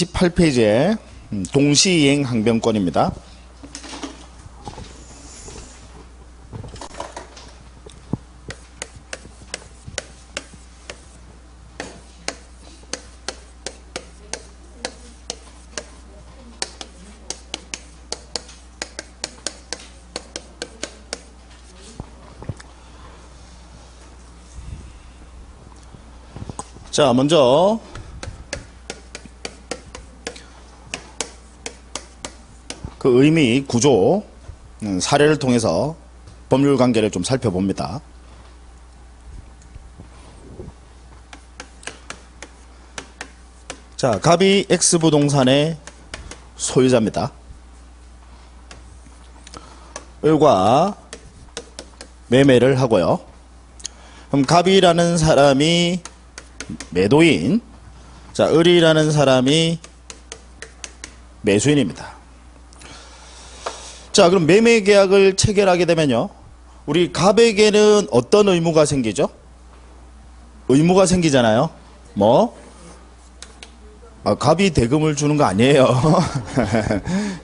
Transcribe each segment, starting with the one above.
28페이지에 동시이행 항변권입니다. 자, 먼저 그 의미 구조 사례를 통해서 법률 관계를 좀 살펴봅니다. 자, 갑이 X부동산의 소유자입니다. 을과 매매를 하고요. 그럼 갑이라는 사람이 매도인, 자, 을이라는 사람이 매수인입니다. 자, 그럼 매매 계약을 체결하게 되면요, 우리 갑에게는 어떤 의무가 생기죠? 의무가 생기잖아요. 뭐? 갑이 대금을 주는 거 아니에요.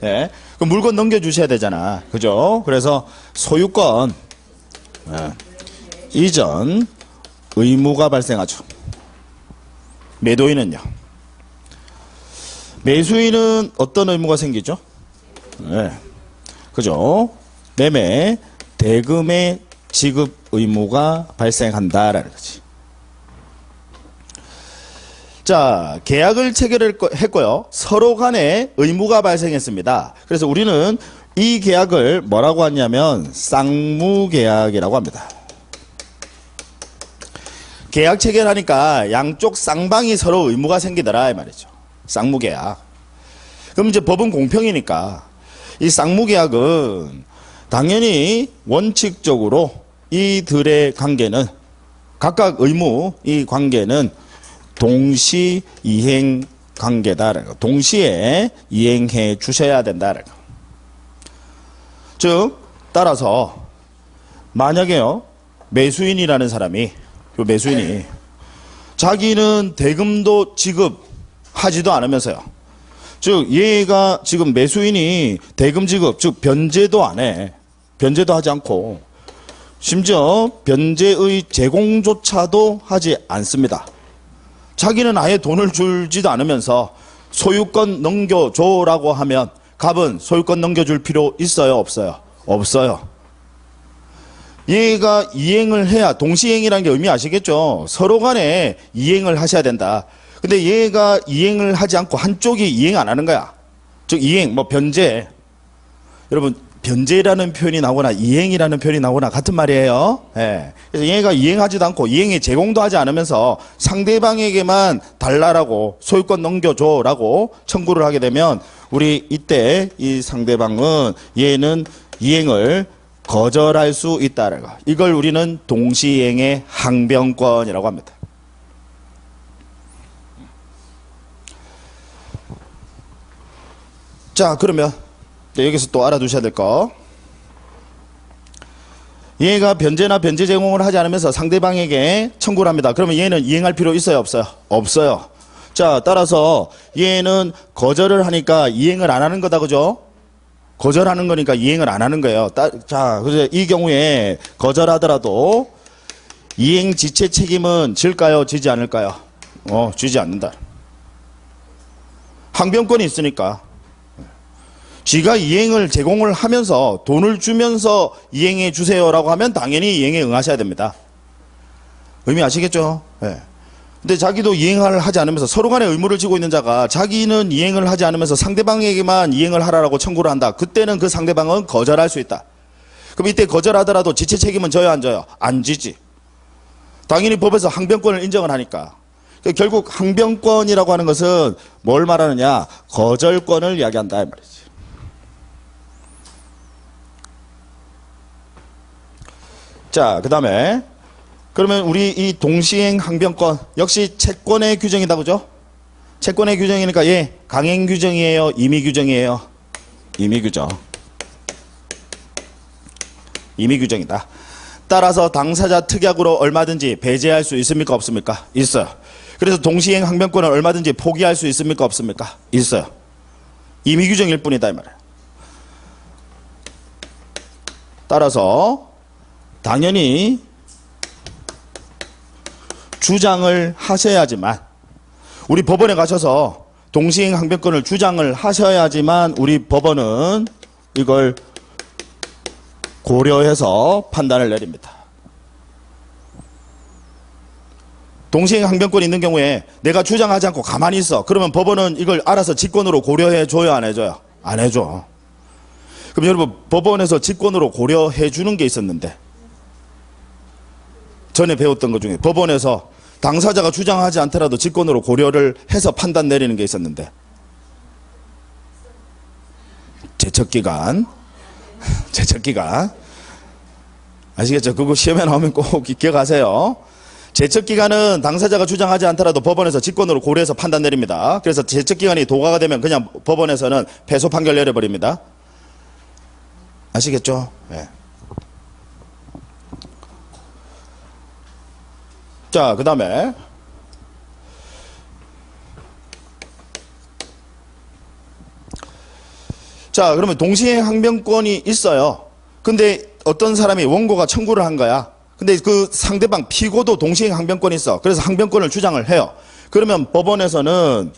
네. 그럼 물건 넘겨주셔야 되잖아. 그죠? 그래서 소유권 이전 의무가 발생하죠. 매도인은요. 매수인은 어떤 의무가 생기죠? 네. 그죠? 매매 대금의 지급 의무가 발생한다라는 거지. 자, 계약을 체결했고요. 서로 간에 의무가 발생했습니다. 그래서 우리는 이 계약을 뭐라고 하냐면 쌍무계약이라고 합니다. 계약 체결하니까 양쪽 쌍방이 서로 의무가 생기더라 이 말이죠. 쌍무계약. 그럼 이제 법은 공평이니까 이 쌍무계약은 당연히 원칙적으로 이들의 관계는 각각 의무 이 관계는 동시 이행 관계다라는 거. 동시에 이행해 주셔야 된다라는 거. 즉 따라서 만약에요 매수인이라는 사람이 매수인이 자기는 대금도 지급하지도 않으면서요. 즉 얘가 지금 매수인이 대금 지급 즉 변제도 안 해. 변제도 하지 않고 심지어 변제의 제공조차도 하지 않습니다. 자기는 아예 돈을 주지도 않으면서 소유권 넘겨줘라고 하면 갑은 소유권 넘겨줄 필요 있어요 없어요? 없어요. 얘가 이행을 해야 동시이행이라는 게 의미 아시겠죠? 서로 간에 이행을 하셔야 된다. 근데 얘가 이행을 하지 않고 한쪽이 이행 안 하는 거야. 즉 이행 뭐 변제. 여러분 변제라는 표현이 나오거나 이행이라는 표현이 나오거나 같은 말이에요. 예. 그래서 얘가 이행하지도 않고 이행에 제공도 하지 않으면서 상대방에게만 달라라고 소유권 넘겨줘라고 청구를 하게 되면 우리 이때 이 상대방은 얘는 이행을 거절할 수 있다는 거. 이걸 우리는 동시이행의 항변권이라고 합니다. 자, 그러면 여기서 또 알아두셔야 될 거. 얘가 변제나 변제 제공을 하지 않으면서 상대방에게 청구를 합니다. 그러면 얘는 이행할 필요 있어요 없어요? 없어요. 자, 따라서 얘는 거절을 하니까 이행을 안 하는 거다. 그죠? 거절하는 거니까 이행을 안 하는 거예요. 자, 그래서 이 경우에 거절하더라도 이행 지체 책임은 질까요? 지지 않을까요? 지지 않는다. 항변권이 있으니까. 지가 이행을 제공을 하면서 돈을 주면서 이행해 주세요라고 하면 당연히 이행에 응하셔야 됩니다. 의미 아시겠죠? 네. 근데 자기도 이행을 하지 않으면서 서로 간에 의무를 지고 있는 자가 자기는 이행을 하지 않으면서 상대방에게만 이행을 하라고 청구를 한다. 그때는 그 상대방은 거절할 수 있다. 그럼 이때 거절하더라도 지체 책임은 져요 안 져요? 안 지지. 당연히 법에서 항변권을 인정을 하니까. 결국 항변권이라고 하는 것은 뭘 말하느냐? 거절권을 이야기한다 이 말이지. 자, 그 다음에 그러면 우리 이 동시행 항변권 역시 채권의 규정이다. 그죠? 채권의 규정이니까 예, 강행 규정이에요? 임의 규정이에요? 임의 규정. 임의 규정이다. 따라서 당사자 특약으로 얼마든지 배제할 수 있습니까? 없습니까? 있어요. 그래서 동시행 항변권을 얼마든지 포기할 수 있습니까? 없습니까? 있어요. 임의 규정일 뿐이다 이 말이에요. 따라서 당연히 주장을 하셔야지만, 우리 법원에 가셔서 동시행 항변권을 주장을 하셔야지만 우리 법원은 이걸 고려해서 판단을 내립니다. 동시행 항변권이 있는 경우에 내가 주장하지 않고 가만히 있어. 그러면 법원은 이걸 알아서 직권으로 고려해 줘요, 안 해줘요? 안 해줘. 그럼 여러분, 법원에서 직권으로 고려해 주는 게 있었는데, 전에 배웠던 것 중에 법원에서 당사자가 주장하지 않더라도 직권으로 고려를 해서 판단 내리는 게 있었는데, 제척기간 제척기간 아시겠죠? 그거 시험에 나오면 꼭 기억하세요. 제척기간은 당사자가 주장하지 않더라도 법원에서 직권으로 고려해서 판단 내립니다. 그래서 제척기간이 도과가 되면 그냥 법원에서는 패소 판결 내려버립니다. 아시겠죠? 네. 자, 그 다음에 자, 그러면 동시행 항변권이 있어요. 근데 어떤 사람이 원고가 청구를 한 거야. 근데 그 상대방 피고도 동시행 항변권이 있어. 그래서 항변권을 주장을 해요. 그러면 법원에서는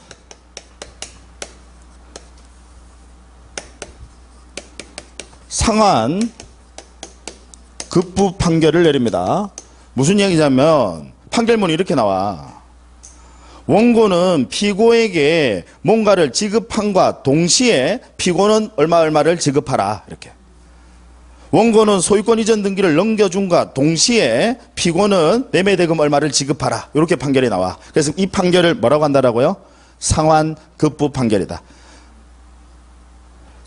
상한 급부 판결을 내립니다. 무슨 얘기냐면 판결문이 이렇게 나와. 원고는 피고에게 뭔가를 지급함과 동시에 피고는 얼마를 지급하라. 이렇게. 원고는 소유권 이전 등기를 넘겨준과 동시에 피고는 매매대금 얼마를 지급하라. 이렇게 판결이 나와. 그래서 이 판결을 뭐라고 한다라고요? 상환 급부 판결이다.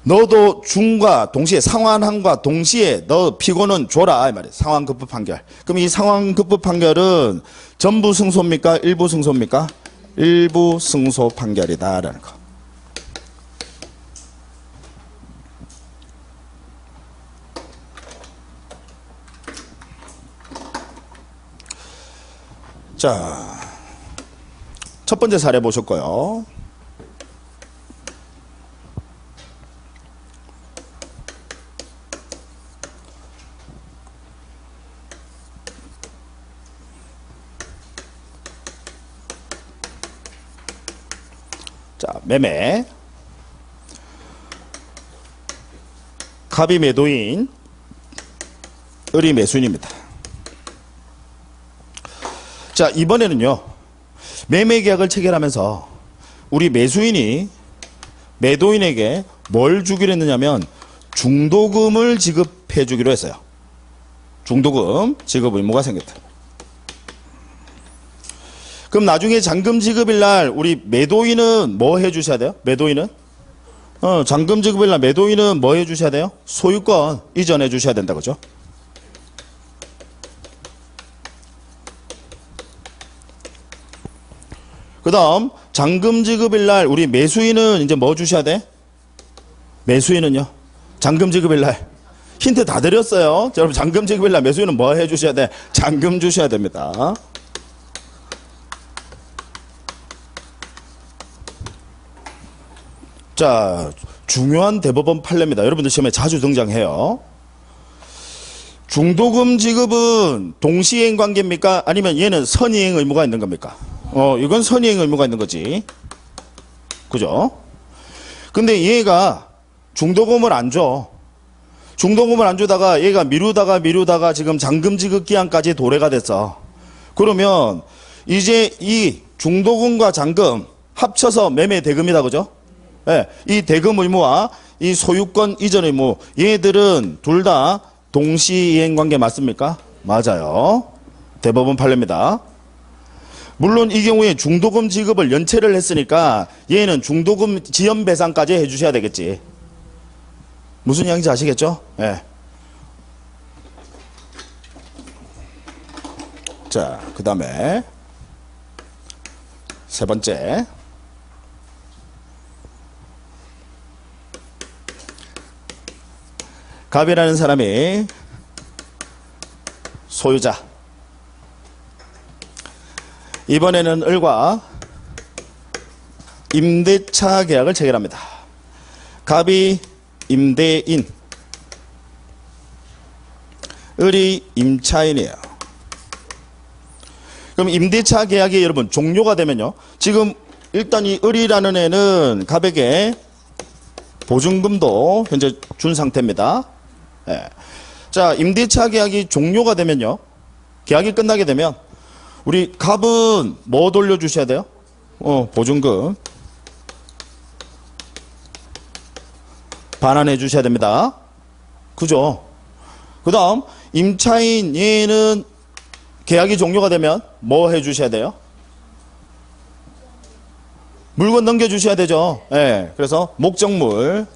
너도 준과 동시에, 상환함과 동시에 너 피고는 줘라 이 말이에요. 상환 급부 판결. 그럼 이 상환 급부 판결은 전부 승소입니까? 일부 승소입니까? 일부 승소 판결이다라는 거. 자, 첫 번째 사례 보셨고요. 자, 매매. 갑이 매도인, 을이 매수인입니다. 자, 이번에는요, 매매 계약을 체결하면서 우리 매수인이 매도인에게 뭘 주기로 했느냐면 중도금을 지급해 주기로 했어요. 중도금 지급 의무가 생겼다. 그럼 나중에 잔금 지급일 날 우리 매도인은 뭐 해 주셔야 돼요? 매도인은? 잔금 지급일 날 매도인은 뭐 해 주셔야 돼요? 소유권 이전해 주셔야 된다, 그죠? 그 다음, 잔금 지급일 날 우리 매수인은 이제 뭐 주셔야 돼? 매수인은요? 잔금 지급일 날. 힌트 다 드렸어요. 자, 여러분, 잔금 지급일 날 매수인은 뭐 해 주셔야 돼? 잔금 주셔야 됩니다. 자, 중요한 대법원 판례입니다. 여러분들 시험에 자주 등장해요. 중도금 지급은 동시행 관계입니까? 아니면 얘는 선이행 의무가 있는 겁니까? 이건 선이행 의무가 있는 거지. 그죠? 근데 얘가 중도금을 안 줘. 중도금을 안 주다가 얘가 미루다가 지금 잔금 지급 기한까지 도래가 됐어. 그러면 이제 이 중도금과 잔금 합쳐서 매매 대금이다, 그죠? 네, 이 대금 의무와 이 소유권 이전 의무, 얘들은 둘 다 동시이행 관계 맞습니까? 맞아요. 대법원 판례입니다. 물론 이 경우에 중도금 지급을 연체를 했으니까 얘는 중도금 지연 배상까지 해주셔야 되겠지. 무슨 이야기인지 아시겠죠? 네. 자, 그 다음에 세 번째. 갑이라는 사람이 소유자. 이번에는 을과 임대차 계약을 체결합니다. 갑이 임대인, 을이 임차인이에요. 그럼 임대차 계약이 여러분 종료가 되면요. 지금 일단 이 을이라는 애는 갑에게 보증금도 현재 준 상태입니다. 예. 자, 임대차 계약이 종료가 되면요. 계약이 끝나게 되면 우리 갑은 뭐 돌려주셔야 돼요? 보증금 반환해 주셔야 됩니다. 그죠? 그 다음 임차인 얘는 계약이 종료가 되면 뭐 해 주셔야 돼요? 물건 넘겨 주셔야 되죠. 예. 그래서 목적물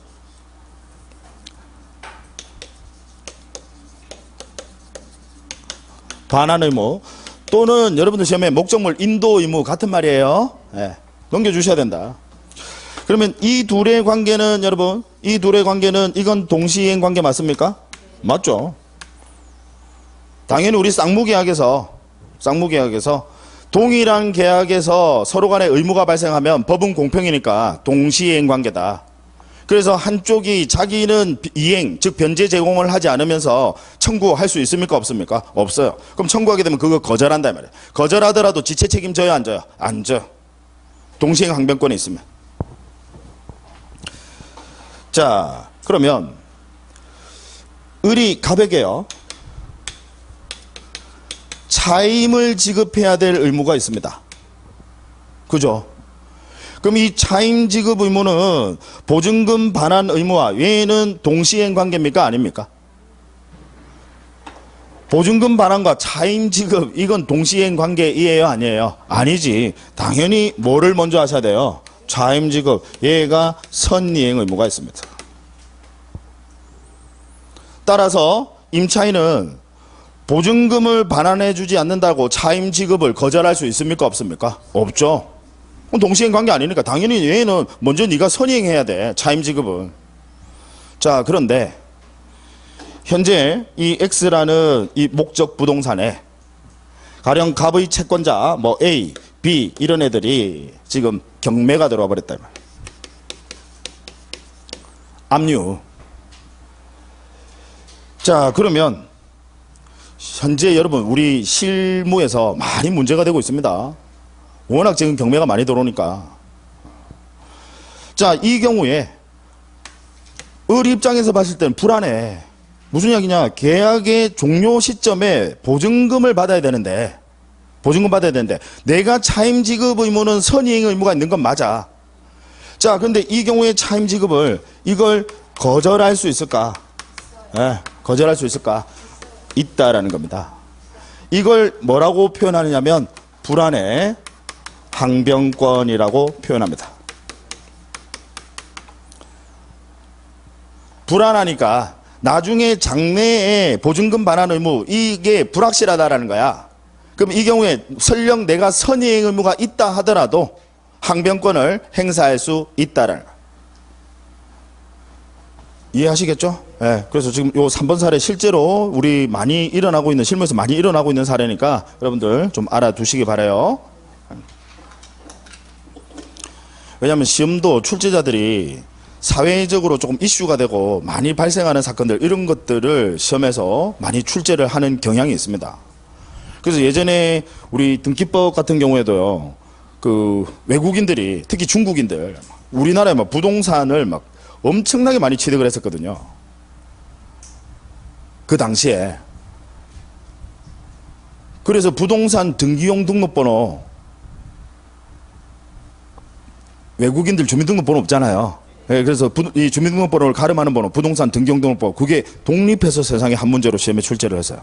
반환 의무 또는 여러분들 시험에 목적물 인도 의무 같은 말이에요. 예. 넘겨 주셔야 된다. 그러면 이 둘의 관계는 여러분, 이 둘의 관계는 이건 동시이행 관계 맞습니까? 맞죠. 당연히 우리 쌍무계약에서 동일한 계약에서 서로 간에 의무가 발생하면 법은 공평이니까 동시이행 관계다. 그래서 한쪽이 자기는 이행, 즉 변제 제공을 하지 않으면서 청구할 수 있습니까? 없습니까? 없어요. 그럼 청구하게 되면 그거 거절한단 말이에요. 거절하더라도 지체 책임져요? 안 져요? 안 져. 동시행 항변권이 있으면. 자, 그러면 을이 갑에게요. 차임을 지급해야 될 의무가 있습니다. 그죠? 그럼 이 차임 지급 의무는 보증금 반환 의무와 외에는 동시행 관계입니까? 아닙니까? 보증금 반환과 차임 지급 이건 동시행 관계이에요? 아니에요? 아니지. 당연히 뭐를 먼저 하셔야 돼요? 차임 지급. 얘가 선이행 의무가 있습니다. 따라서 임차인은 보증금을 반환해 주지 않는다고 차임 지급을 거절할 수 있습니까? 없습니까? 없죠. 동시행 관계 아니니까 당연히 얘는 먼저 네가 선이행해야 돼. 차임 지급은. 자, 그런데 현재 이 X라는 이 목적 부동산에 가령 갑의 채권자 뭐 A, B 이런 애들이 지금 경매가 들어와 버렸다. 압류. 자, 그러면 현재 여러분 우리 실무에서 많이 문제가 되고 있습니다. 워낙 지금 경매가 많이 들어오니까. 자, 이 경우에 을 입장에서 봤을 때는 불안해. 무슨 이야기냐? 계약의 종료 시점에 보증금을 받아야 되는데 내가 차임 지급 의무는 선이행 의무가 있는 건 맞아. 자, 근데 이 경우에 차임 지급을 이걸 거절할 수 있을까? 네, 거절할 수 있을까? 있다라는 겁니다. 이걸 뭐라고 표현하느냐면 불안의 항변권이라고 표현합니다. 불안하니까 나중에 장래에 보증금 반환 의무 이게 불확실하다라는 거야. 그럼 이 경우에 설령 내가 선이행 의무가 있다 하더라도 항변권을 행사할 수 있다라는 거야. 이해하시겠죠? 네, 그래서 지금 요 3번 사례 실제로 우리 많이 일어나고 있는 실무에서 많이 일어나고 있는 사례니까 여러분들 좀 알아두시기 바라요. 왜냐하면 시험도 출제자들이 사회적으로 조금 이슈가 되고 많이 발생하는 사건들 이런 것들을 시험에서 많이 출제를 하는 경향이 있습니다. 그래서 예전에 우리 등기법 같은 경우에도요, 그 외국인들이 특히 중국인들 우리나라에 막 부동산을 막 엄청나게 많이 취득을 했었거든요. 그 당시에. 그래서 부동산 등기용 등록번호 외국인들 주민등록번호 없잖아요. 네, 그래서 이 주민등록번호를 가름하는 번호, 부동산 등기용 등록번호 그게 독립해서 세상에 한 문제로 시험에 출제를 했어요.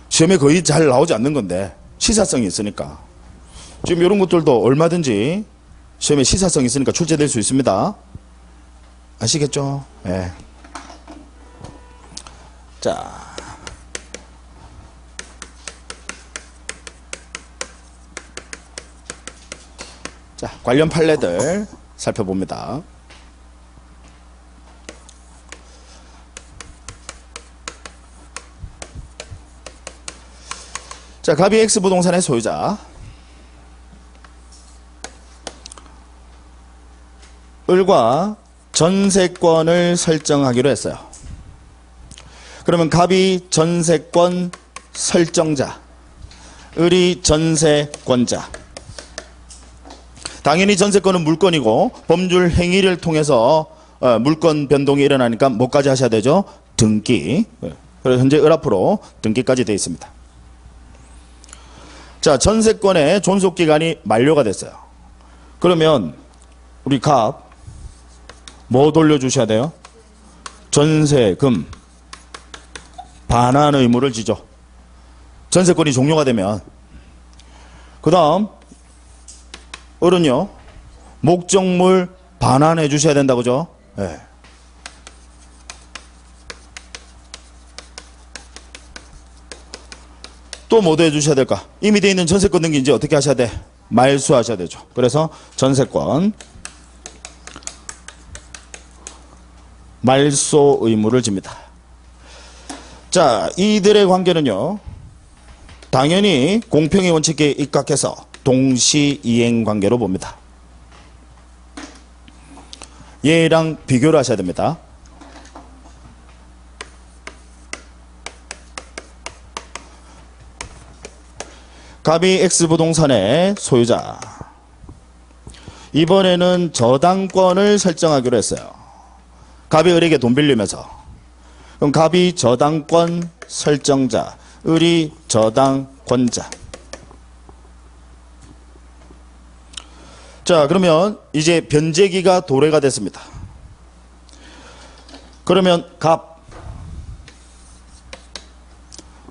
시험에 거의 잘 나오지 않는 건데 시사성이 있으니까 지금 이런 것들도 얼마든지 시험에 시사성이 있으니까 출제될 수 있습니다. 아시겠죠? 네. 자. 자, 관련 판례들 살펴봅니다. 자, 갑이 X 부동산의 소유자. 을과 전세권을 설정하기로 했어요. 그러면 갑이 전세권 설정자, 을이 전세권자. 당연히 전세권은 물건이고 법률 행위를 통해서 물건 변동이 일어나니까 뭐까지 하셔야 되죠? 등기. 그래서 현재 을 앞으로 등기까지 되어 있습니다. 자, 전세권의 존속기간이 만료가 됐어요. 그러면 우리 갑 뭐 돌려주셔야 돼요? 전세금 반환 의무를 지죠. 전세권이 종료가 되면. 그 다음 을은요 목적물 반환해 주셔야 된다, 그죠? 네. 또 뭐 더 해주셔야 될까? 이미 되어 있는 전세권 등기 이제 어떻게 하셔야 돼? 말소하셔야 되죠. 그래서 전세권 말소 의무를 집니다. 자, 이들의 관계는요 당연히 공평의 원칙에 입각해서 동시이행 관계로 봅니다. 얘랑 비교를 하셔야 됩니다. 갑이 X부동산의 소유자. 이번에는 저당권을 설정하기로 했어요. 갑이 을에게 돈 빌리면서. 그럼 갑이 저당권 설정자, 을이 저당권자. 자, 그러면 이제 변제기가 도래가 됐습니다. 그러면 갑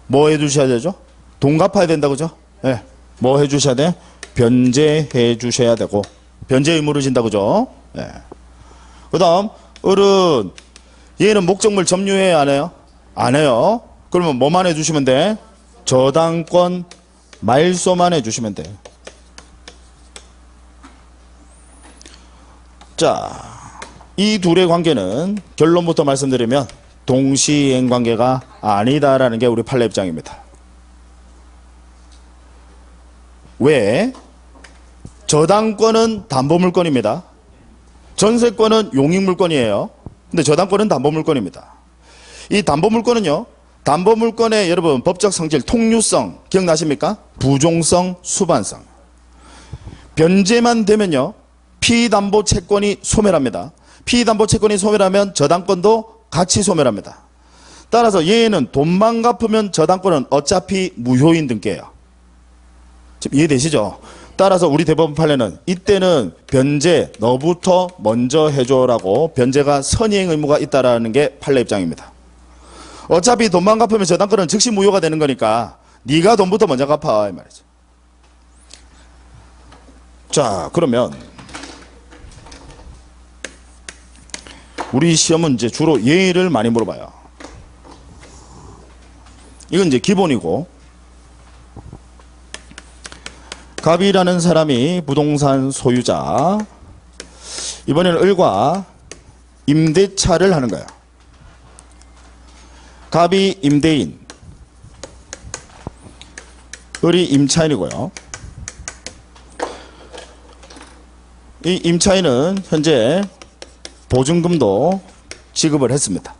뭐 해주셔야 되죠? 돈 갚아야 된다, 그죠? 네. 뭐 해주셔야 돼? 변제해 주셔야 되고, 변제 의무를 진다, 그죠? 네. 그 다음 을은 얘는 목적물 점유해 안 해요? 안 해요. 그러면 뭐만 해주시면 돼? 저당권 말소만 해주시면 돼. 자, 이 둘의 관계는 결론부터 말씀드리면 동시이행 관계가 아니다라는 게 우리 판례 입장입니다. 왜? 저당권은 담보물건입니다. 전세권은 용익물건이에요. 근데 저당권은 담보물건입니다. 이 담보물건은요, 담보물건의 여러분 법적 성질, 통유성 기억나십니까? 부종성, 수반성. 변제만 되면요 피담보 채권이 소멸합니다. 피담보 채권이 소멸하면 저당권도 같이 소멸합니다. 따라서 얘는 돈만 갚으면 저당권은 어차피 무효인 등기예요. 지금 이해되시죠? 따라서 우리 대법원 판례는 이때는 변제 너부터 먼저 해줘라고 변제가 선이행 의무가 있다라는 게 판례 입장입니다. 어차피 돈만 갚으면 저당권은 즉시 무효가 되는 거니까 네가 돈부터 먼저 갚아 이 말이죠. 자, 그러면 우리 시험은 이제 주로 예를 많이 물어봐요. 이건 이제 기본이고, 갑이라는 사람이 부동산 소유자, 이번에는 을과 임대차를 하는 거예요. 갑이 임대인, 을이 임차인이고요. 이 임차인은 현재 보증금도 지급을 했습니다.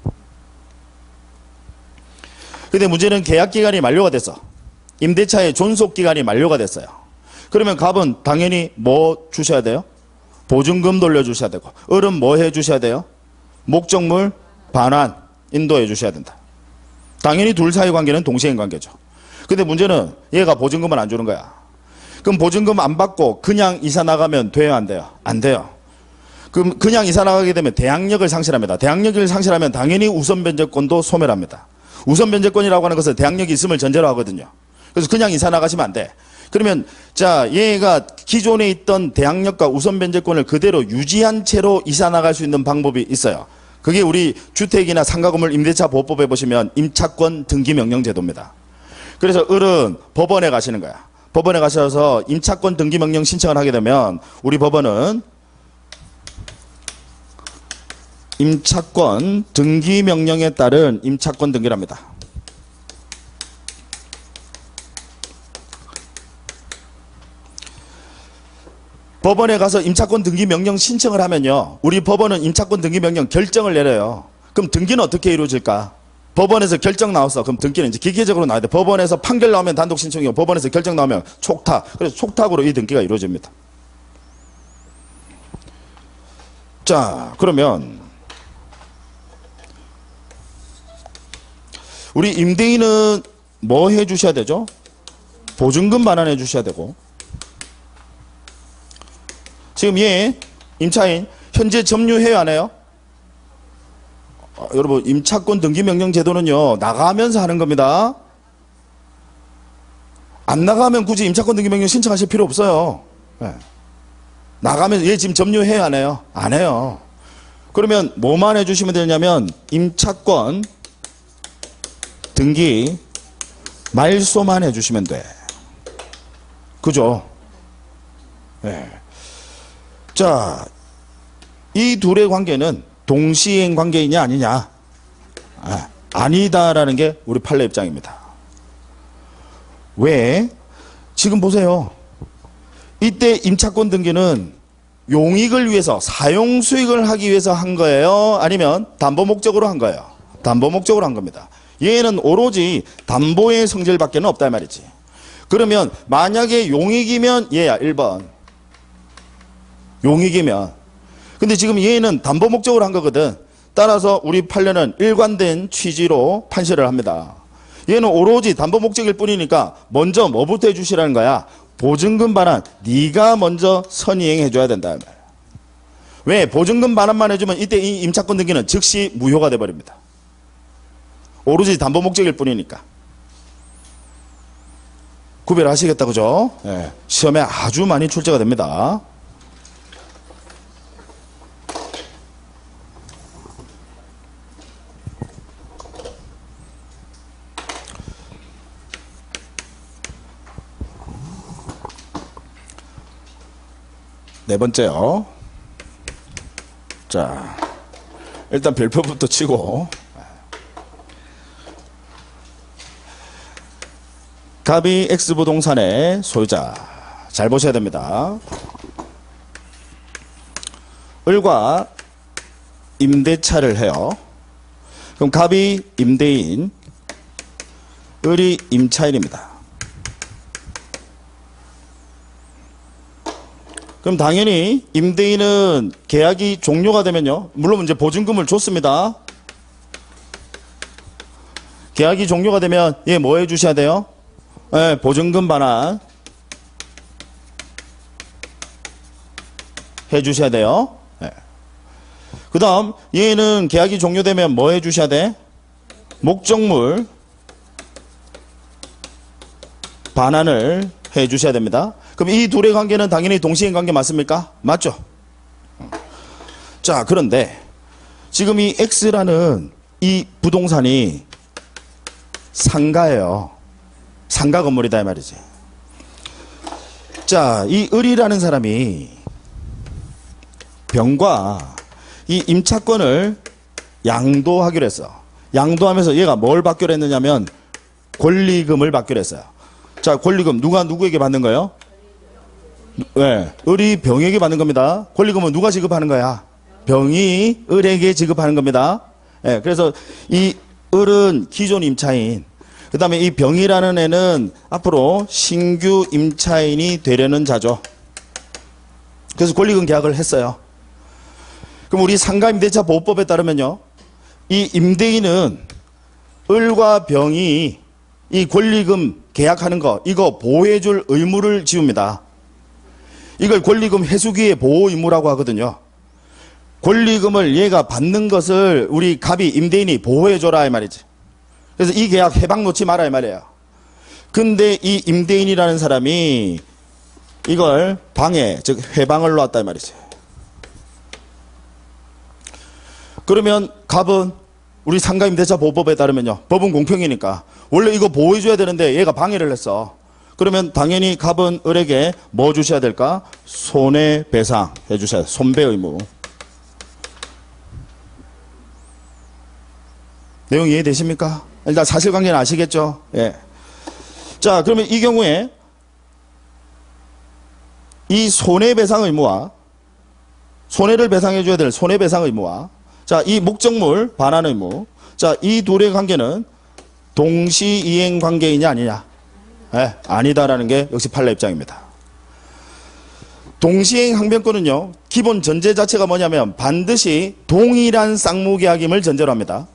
근데 문제는 계약기간이 만료가 됐어. 임대차의 존속기간이 만료가 됐어요. 그러면 갑은 당연히 뭐 주셔야 돼요? 보증금 돌려주셔야 되고, 을은 뭐 해주셔야 돼요? 목적물 반환 인도해 주셔야 된다. 당연히 둘 사이 관계는 동시행 관계죠. 근데 문제는 얘가 보증금을 안 주는 거야. 그럼 보증금 안 받고 그냥 이사 나가면 돼요, 안 돼요? 안 돼요. 그럼 그냥 이사 나가게 되면 대항력을 상실합니다. 대항력을 상실하면 당연히 우선 변제권도 소멸합니다. 우선 변제권이라고 하는 것은 대항력이 있음을 전제로 하거든요. 그래서 그냥 이사 나가시면 안 돼. 그러면 자, 얘가 기존에 있던 대항력과 우선 변제권을 그대로 유지한 채로 이사 나갈 수 있는 방법이 있어요. 그게 우리 주택이나 상가 건물 임대차 보호법에 보시면 임차권 등기 명령 제도입니다. 그래서 을은 법원에 가시는 거야. 법원에 가셔서 임차권 등기 명령 신청을 하게 되면 우리 법원은 임차권 등기 명령에 따른 임차권 등기를 합니다. 법원에 가서 임차권 등기 명령 신청을 하면요. 우리 법원은 임차권 등기 명령 결정을 내려요. 그럼 등기는 어떻게 이루어질까? 법원에서 결정 나왔어. 그럼 등기는 이제 기계적으로 나와야 돼. 법원에서 판결 나오면 단독 신청이고 법원에서 결정 나오면 촉탁. 그래서 촉탁으로 이 등기가 이루어집니다. 자, 그러면 우리 임대인은 뭐 해주셔야 되죠? 보증금 반환해 주셔야 되고, 지금 얘 임차인 현재 점유해요 안 해요? 여러분, 임차권 등기 명령 제도는요 나가면서 하는 겁니다. 안 나가면 굳이 임차권 등기 명령 신청하실 필요 없어요. 네. 나가면 얘 지금 점유해요 안 해요? 안 해요. 그러면 뭐만 해주시면 되냐면 임차권 등기 말소만 해주시면 돼. 그죠? 네. 자, 이 둘의 관계는 동시행 관계이냐 아니냐? 아니다라는 게 우리 판례 입장입니다. 왜? 지금 보세요. 이때 임차권 등기는 용익을 위해서 사용 수익을 하기 위해서 한 거예요? 아니면 담보 목적으로 한 거예요? 담보 목적으로 한 겁니다. 얘는 오로지 담보의 성질밖에 없다 이 말이지. 그러면 만약에 용익이면 얘야 1번. 용익이면. 근데 지금 얘는 담보 목적으로 한 거거든. 따라서 우리 판례는 일관된 취지로 판시를 합니다. 얘는 오로지 담보 목적일 뿐이니까 먼저 뭐부터 해주시라는 거야? 보증금 반환. 네가 먼저 선이행해 줘야 된다. 왜? 보증금 반환만 해주면 이때 이 임차권 등기는 즉시 무효가 돼버립니다. 오로지 담보 목적일 뿐이니까. 구별하시겠다, 그죠? 네. 시험에 아주 많이 출제가 됩니다. 네 번째요. 자, 일단 별표부터 치고. 갑이 X부동산의 소유자. 잘 보셔야 됩니다. 을과 임대차를 해요. 그럼 갑이 임대인, 을이 임차인입니다. 그럼 당연히 임대인은 계약이 종료가 되면요. 물론 이제 보증금을 줬습니다. 계약이 종료가 되면 얘 뭐 해주셔야 돼요? 네, 보증금 반환 해주셔야 돼요. 네. 그 다음 얘는 계약이 종료되면 뭐 해주셔야 돼? 목적물 반환을 해주셔야 됩니다. 그럼 이 둘의 관계는 당연히 동시행 관계 맞습니까? 맞죠? 자, 그런데 지금 이 X라는 이 부동산이 상가예요. 상가 건물이다 이 말이지. 자, 이 을이라는 사람이 병과 이 임차권을 양도하기로 했어. 양도하면서 얘가 뭘 받기로 했느냐면 권리금을 받기로 했어요. 자, 권리금 누가 누구에게 받는 거예요? 네, 을이 병에게 받는 겁니다. 권리금은 누가 지급하는 거야? 병이 을에게 지급하는 겁니다. 네, 그래서 이 을은 기존 임차인, 그 다음에 이 병이라는 애는 앞으로 신규 임차인이 되려는 자죠. 그래서 권리금 계약을 했어요. 그럼 우리 상가임대차 보호법에 따르면요, 이 임대인은 을과 병이 이 권리금 계약하는 거, 이거 보호해줄 의무를 지웁니다. 이걸 권리금 회수기의 보호 의무라고 하거든요. 권리금을 얘가 받는 것을 우리 갑이 임대인이 보호해줘라 이 말이지. 그래서 이 계약 해방 놓지 마라 이 말이에요. 근데 이 임대인이라는 사람이 이걸 방해, 즉 해방을 놓았다 이 말이지. 그러면 갑은 우리 상가임대차 보호법에 따르면요, 법은 공평이니까 원래 이거 보호해줘야 되는데 얘가 방해를 했어. 그러면 당연히 갑은 을에게 뭐 주셔야 될까? 손해배상 해주셔야 돼. 손배 의무. 내용 이해되십니까? 일단 사실관계는 아시겠죠? 예. 자, 그러면 이 경우에 이 손해배상 의무와 손해를 배상해줘야 될 손해배상 의무와 자, 이 목적물 반환 의무 자, 이 둘의 관계는 동시이행 관계이냐 아니냐? 네, 아니다라는 게 역시 판례 입장입니다. 동시이행 항변권은요, 기본 전제 자체가 뭐냐면 반드시 동일한 쌍무계약임을 전제로 합니다.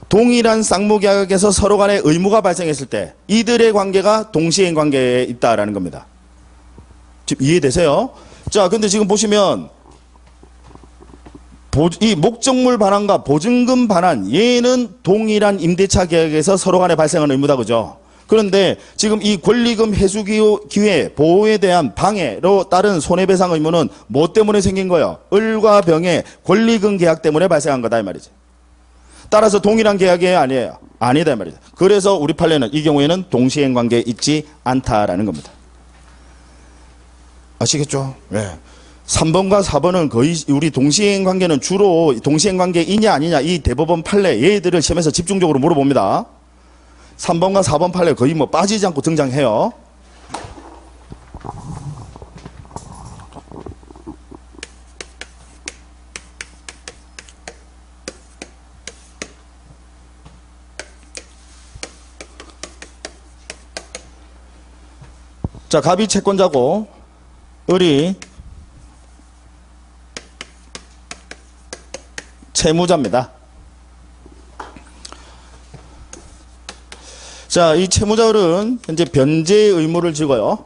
동일한 쌍무계약에서 서로 간에 의무가 발생했을 때 이들의 관계가 동시이행 관계에 있다라는 겁니다. 지금 이해되세요? 자, 근데 지금 보시면 이 목적물 반환과 보증금 반환 얘는 동일한 임대차 계약에서 서로 간에 발생하는 의무다 그죠? 그런데 지금 이 권리금 회수 기회 보호에 대한 방해로 따른 손해배상 의무는 뭐 때문에 생긴 거예요? 을과 병의 권리금 계약 때문에 발생한 거다 이 말이지. 따라서 동일한 계약이에요 아니에요? 아니다 이 말이죠. 그래서 우리 판례는 이 경우에는 동시행 관계에 있지 않다라는 겁니다. 아시겠죠? 네. 3번과 4번은 거의 우리 동시행 관계는 주로 동시행 관계이냐 아니냐 이 대법원 판례 얘들을 시험에서 집중적으로 물어봅니다. 3번과 4번 판례 거의 뭐 빠지지 않고 등장해요. 자, 갑이 채권자고 을이 채무자입니다. 자, 이 채무자는 현재 변제 의무를 지고요.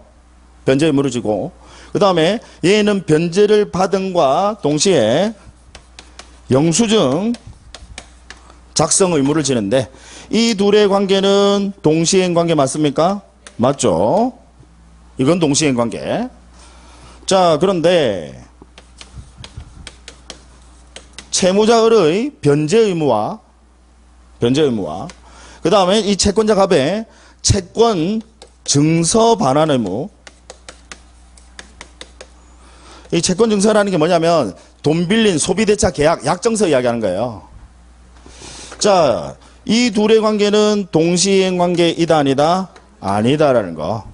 변제 의무를 지고, 그 다음에 얘는 변제를 받은과 동시에 영수증 작성 의무를 지는데, 이 둘의 관계는 동시행 관계 맞습니까? 맞죠? 이건 동시행 관계. 자, 그런데 채무자의 변제 의무와 그 다음에 이 채권자 갑의 채권 증서 반환 의무. 이 채권 증서라는 게 뭐냐면 돈 빌린 소비대차 계약 약정서 이야기하는 거예요. 자, 이 둘의 관계는 동시행 관계이다 아니다? 아니다라는 거.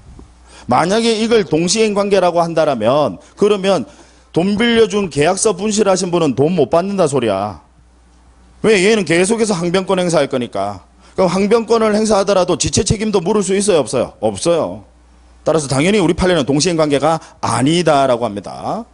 만약에 이걸 동시행 관계라고 한다라면 그러면 돈 빌려준 계약서 분실하신 분은 돈 못 받는다 소리야. 왜? 얘는 계속해서 항변권 행사할 거니까. 그럼 항변권을 행사하더라도 지체 책임도 물을 수 있어요 없어요? 없어요. 따라서 당연히 우리 판례는 동시행 관계가 아니다라고 합니다.